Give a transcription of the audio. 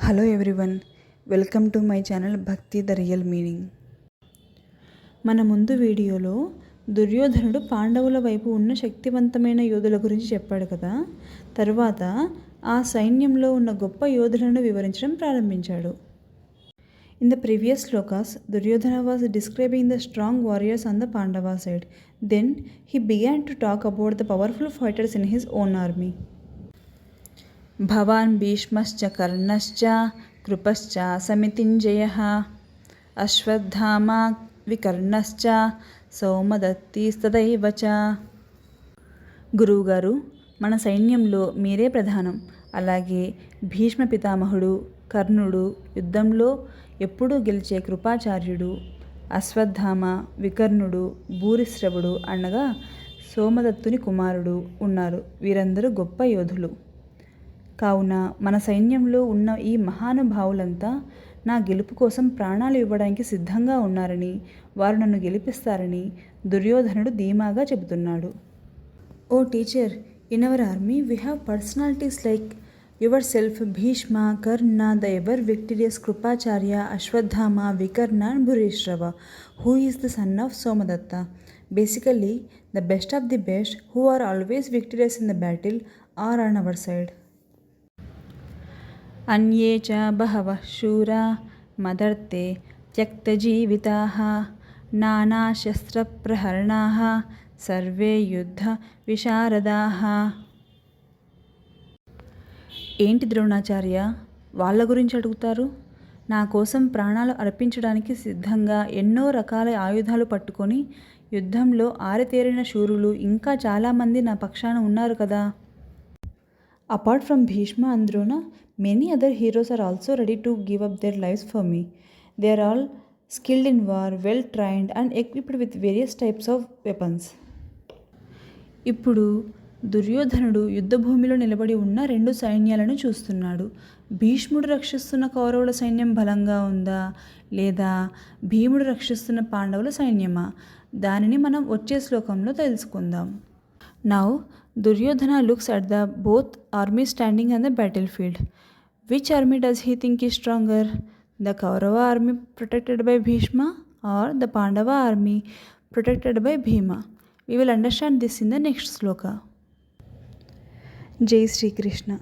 Hello everyone, welcome to my channel భక్తి the real meaning. మన ముందు వీడియోలో దుర్యోధనుడు పాండవుల వైపు ఉన్న శక్తివంతమైన యోధుల గురించి చెప్పాడు కదా. తరువాత ఆ సైన్యంలో ఉన్న గొప్ప యోధులను వివరించడం ప్రారంభించాడు. In the previous shlokas, Duryodhana was describing the strong warriors on the Pandava side. Then he began to talk about the powerful fighters in his own army. భవాన్ భీష్మశ్చ కర్ణశ్చ కృపశ్చ సమితింజయః అశ్వత్థామా వికర్ణశ్చ సౌమదత్తీస్తదైవ చ. గురువుగారు, మన సైన్యంలో మీరే ప్రధానం. అలాగే భీష్మ పితామహుడు, కర్ణుడు, యుద్ధంలో ఎప్పుడూ గెలిచే కృపాచార్యుడు, అశ్వత్థామ, వికర్ణుడు, భూరిశ్రవుడు అనగా సోమదత్తుని కుమారుడు ఉన్నారు. వీరందరూ గొప్ప యోధులు. కావున మన సైన్యంలో ఉన్న ఈ మహానుభావులంతా నా గెలుపు కోసం ప్రాణాలు ఇవ్వడానికి సిద్ధంగా ఉన్నారని, వారు నన్ను గెలిపిస్తారని దుర్యోధనుడు ధీమాగా చెబుతున్నాడు. Oh teacher, in our army we have personalities like yourself, Bhishma, Karna, the ever victorious Kripacharya, Ashwatthama, Vikarna and Bhurishrava, who is the son of Somadatta. Basically the best of the best who are always victorious in the battle are on our side. అన్యే చ బహవః Shura మదర్తే త్యక్తజీవితాః నానాశస్త్రప్రహరణాః survey యుద్ధ విశారదాః. ఏంటి ద్రోణాచార్య, వాళ్ళ గురించి అడుగుతారు? నా కోసం ప్రాణాలు అర్పించడానికి సిద్ధంగా ఎన్నో రకాల ఆయుధాలు పట్టుకొని యుద్ధంలో ఆరితేరిన శూరులు ఇంకా చాలామంది నా పక్షాన ఉన్నారు కదా. Apart from Bhishma and Drona, many other heroes are also ready to give up their lives for me. They are all skilled in war, well trained and equipped with various types of weapons. ఇప్పుడు దుర్యోధనుడు యుద్ధభూమిలో నిలబడి ఉన్న రెండు సైన్యాలను చూస్తున్నాడు. భీష్ముడు రక్షిస్తున్న కౌరవుల సైన్యం బలంగా ఉందా, లేదా భీముడు రక్షిస్తున్న పాండవుల సైన్యమా? దానిని మనం వచ్చే శ్లోకంలో తెలుసుకుందాం. Now Duryodhana looks at the both armies standing on the battlefield. Which army does he think is stronger? The Kaurava army protected by Bhishma or the Pandava army protected by Bhima? We will understand this in the next sloka. Jai Shri Krishna.